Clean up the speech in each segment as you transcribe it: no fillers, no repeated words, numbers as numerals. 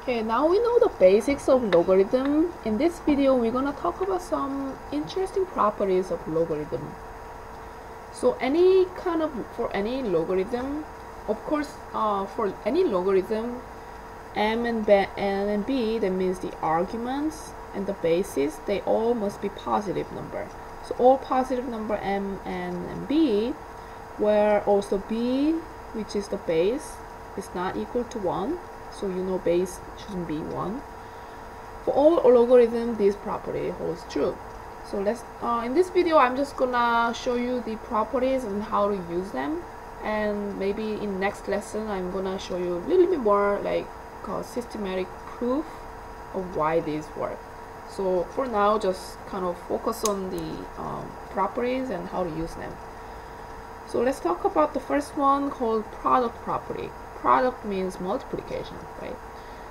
Okay, now we know the basics of logarithm. In this video, we're gonna talk about some interesting properties of logarithm. So for any logarithm, of course, for any logarithm, m and b, that means the arguments and the basis, they all must be positive number. So all positive number m, n, and b, where also b, which is the base, is not equal to 1. So you know base shouldn't be 1. For all logarithm, this property holds true. So let's in this video I'm just gonna show you the properties and how to use them, and maybe in next lesson I'm gonna show you a little bit more like systematic proof of why these work. So for now, just kind of focus on the properties and how to use them. So let's talk about the first one, called product property. Product means multiplication, right?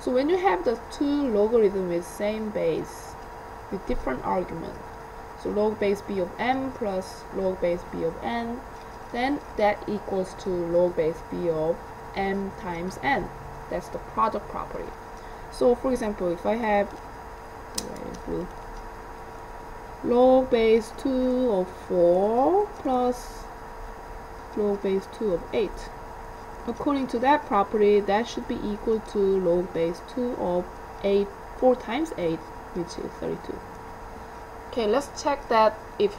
So when you have the two logarithms with same base with different argument, so log base b of m plus log base b of n, then that equals to log base b of m times n. That's the product property. So for example, if I have log base 2 of 4 plus log base 2 of 8, according to that property, that should be equal to log base 2 of 4 times 8, which is 32. Okay, let's check that if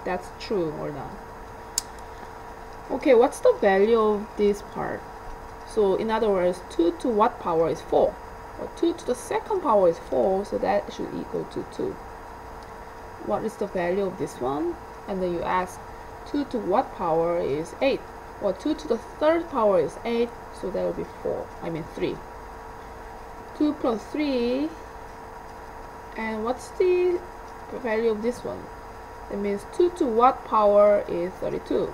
that's true or not. Okay, what's the value of this part? So in other words, 2 to what power is 4? Well, 2 to the second power is 4, so that should equal to 2. What is the value of this one? And then you ask, 2 to what power is 8? Well, 2 to the third power is 8, so that will be 3. 2 plus 3, and what's the value of this one? That means 2 to what power is 32?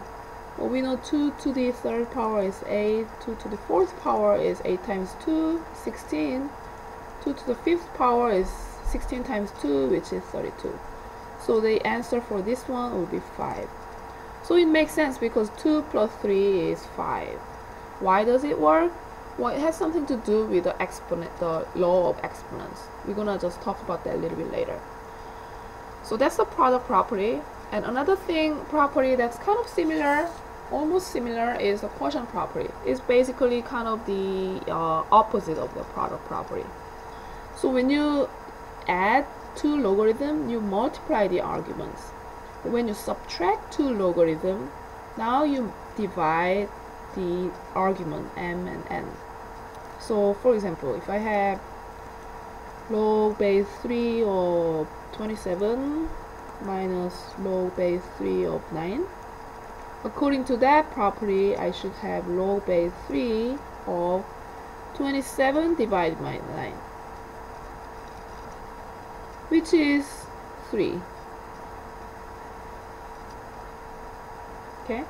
Well, we know 2 to the third power is 8, 2 to the fourth power is 8 times 2, 16, 2 to the fifth power is 16 times 2, which is 32. So the answer for this one will be 5. So it makes sense because 2 plus 3 is 5. Why does it work? Well, it has something to do with the law of exponents. We're gonna just talk about that a little bit later. So that's the product property. And another property that's kind of similar, almost similar, is the quotient property. It's basically kind of the opposite of the product property. So when you add two logarithms, you multiply the arguments. When you subtract two logarithms, now you divide the argument m and n. So for example, if I have log base 3 of 27 minus log base 3 of 9, according to that property, I should have log base 3 of 27 divided by 9, which is 3. Okay,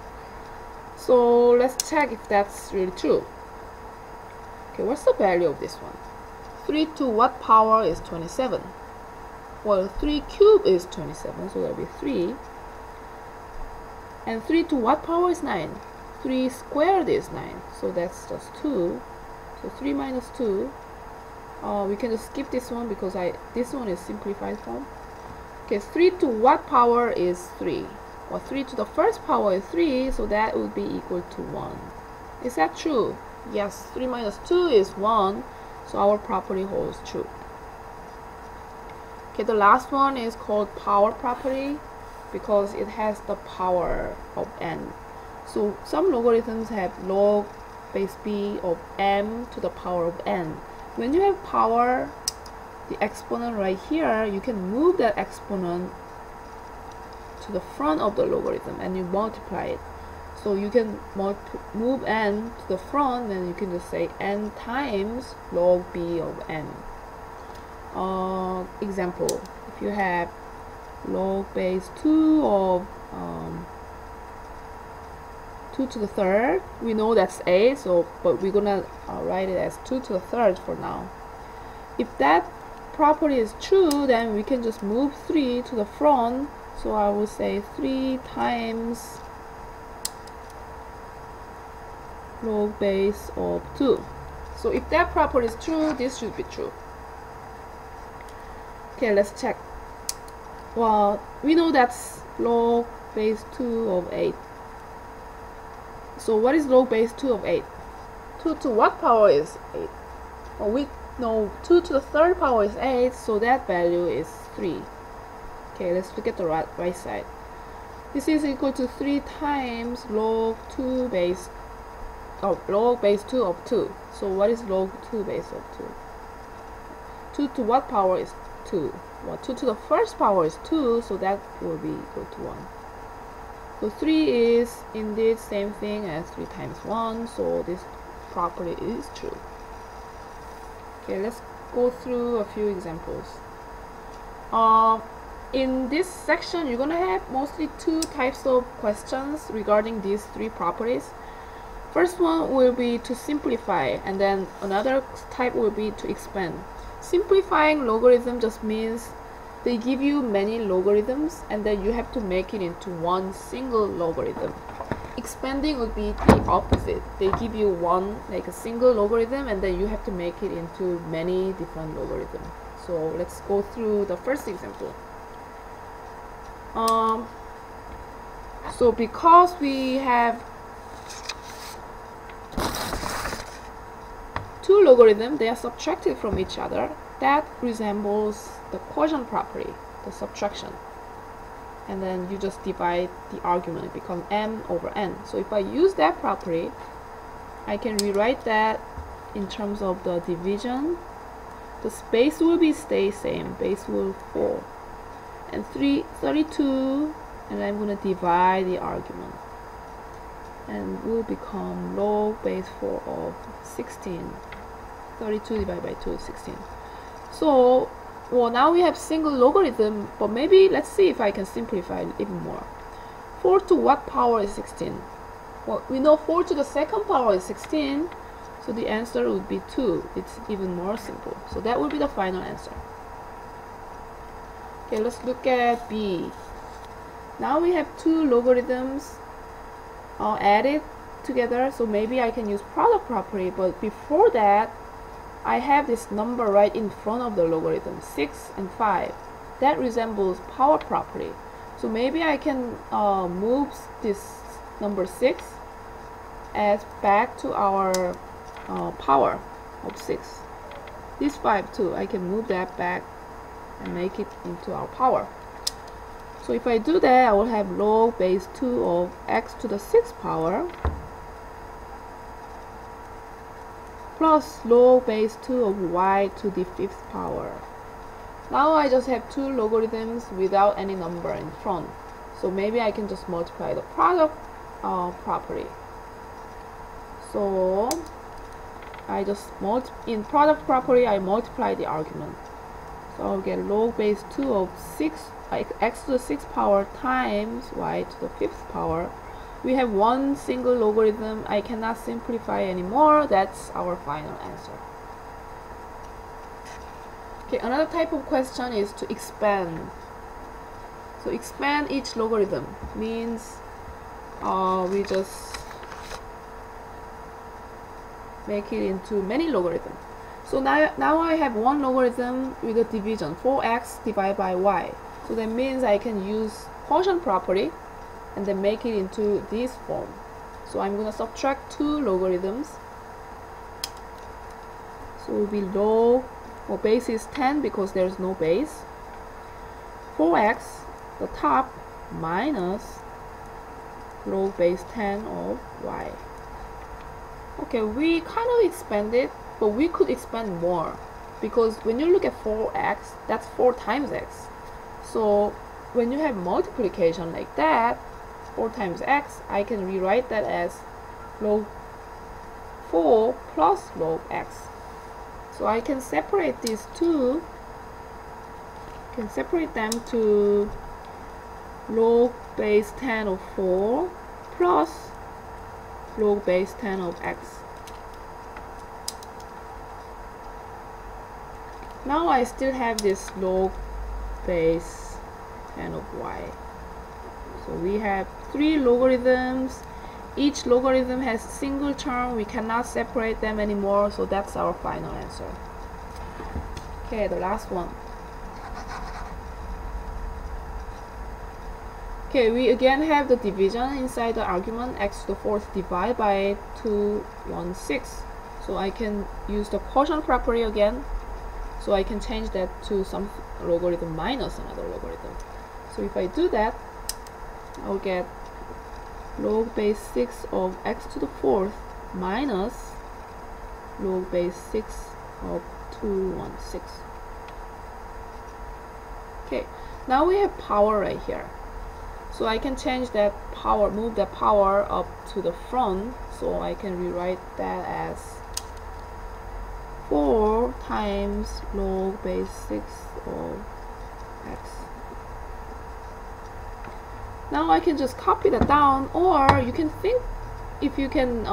so let's check if that's really true. Okay, what's the value of this one? 3 to what power is 27? Well, 3 cubed is 27, so that'll be 3. And 3 to what power is 9? 3 squared is 9, so that's just 2. So 3 minus 2. We can just skip this one because this one is simplified form. Okay, 3 to what power is 3? Well, 3 to the first power is 3, so that would be equal to 1. Is that true? Yes, 3 minus 2 is 1, so our property holds true. Okay, the last one is called power property because it has the power of n. So some logarithms have log base b of m to the power of n. When you have power, the exponent right here, you can move that exponent to the front of the logarithm and you multiply it. So you can move n to the front, and you can just say n times log b of n. Example, if you have log base 2 of 2 to the third, we know that's 8, so but we're gonna write it as 2 to the third for now. If that property is true, then we can just move 3 to the front. So I will say 3 times log base of 2. So if that property is true, this should be true. Okay, let's check. Well, we know that's log base 2 of 8. So what is log base 2 of 8? 2 to what power is 8? Well, we know 2 to the third power is 8, so that value is 3. Okay, let's look at the right side. This is equal to 3 times log 2 base log base 2 of 2. So what is log 2 base of 2? 2 to what power is 2? Well, 2 to the first power is 2, so that will be equal to 1. So 3 is indeed same thing as 3 times 1, so this property is true. Okay, let's go through a few examples. In this section, you're gonna have mostly two types of questions regarding these three properties. First one will be to simplify, and then another type will be to expand. Simplifying logarithm just means they give you many logarithms and then you have to make it into one single logarithm. Expanding would be the opposite. They give you one, like a single logarithm, and then you have to make it into many different logarithms. So let's go through the first example. So because we have two logarithms, they are subtracted from each other. That resembles the quotient property, the subtraction. And then you just divide the argument, it becomes m over n. So if I use that property, I can rewrite that in terms of the division. The base will stay same, base will 4. And 32, and I'm going to divide the argument. And will become log base 4 of 16. 32 divided by 2 is 16. So, well, now we have single logarithm, but maybe let's see if I can simplify it even more. 4 to what power is 16? Well, we know 4 to the second power is 16, so the answer would be 2. It's even more simple. So that would be the final answer. Okay, let's look at B. Now we have two logarithms added together, so maybe I can use product property, but before that, I have this number right in front of the logarithm, 6 and 5. That resembles power property. So maybe I can move this number 6 as back to our power of 6. This 5 too, I can move that back and make it into our power. So if I do that, I will have log base 2 of x to the 6th power plus log base 2 of y to the 5th power. Now I just have two logarithms without any number in front. So maybe I can just multiply the product property. So I just in product property, I multiply the argument. So I'll get log base 2 of 6 x to the 6th power times y to the 5th power. We have one single logarithm. I cannot simplify anymore. That's our final answer. Okay, another type of question is to expand. So expand each logarithm means we just make it into many logarithms. So now I have one logarithm with a division, 4x divided by y. So that means I can use quotient property and then make it into this form. So I'm going to subtract two logarithms. So it will be log, well, base is 10 because there's no base. 4x, the top, minus log base 10 of y. Okay, we kind of expanded, but we could expand more because when you look at 4x, that's 4 times x. So when you have multiplication like that, 4 times x, I can rewrite that as log 4 plus log x. So I can separate these two, can separate them to log base 10 of 4 plus log base 10 of x. Now I still have this log base 10 of y. So we have three logarithms each logarithm has single term, we cannot separate them anymore, so that's our final answer. Okay, the last one. Okay, we again have the division inside the argument x to the fourth divided by 216. So I can use the quotient property again. So I can change that to some logarithm minus another logarithm. So if I do that, I'll get log base 6 of x to the fourth minus log base 6 of 216. Okay, now we have power right here. So I can change that power, move that power up to the front. So I can rewrite that as 4 times log base 6 of x. Now I can just copy that down, or you can think if you can,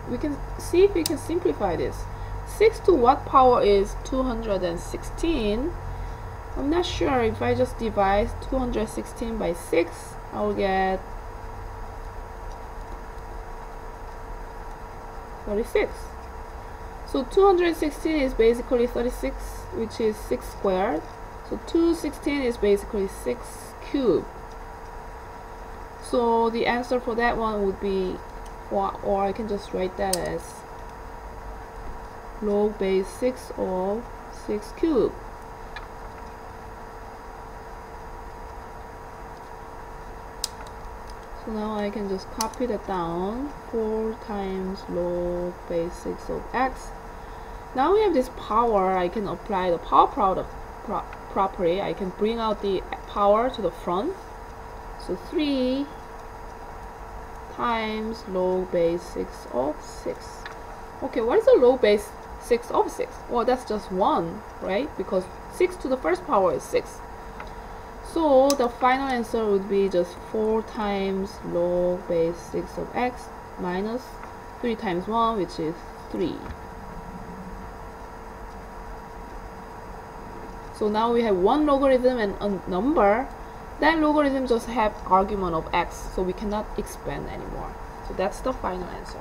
we can see if we can simplify this. 6 to what power is 216? I'm not sure. If I just divide 216 by 6, I will get 36. So 216 is basically 36, which is 6 squared. So 216 is basically 6 cubed. So the answer for that one would be, or I can just write that as log base 6 of 6 cubed. So now I can just copy that down, 4 times log base 6 of x. Now we have this power. I can apply the power property. I can bring out the power to the front. So 3 times log base 6 of 6. Okay, what is the log base 6 of 6? Well, that's just 1, right? Because 6 to the first power is 6. So the final answer would be just 4 times log base 6 of x minus 3 times 1, which is 3. So now we have one logarithm and a number. That logarithm just have argument of x, so we cannot expand anymore. So that's the final answer.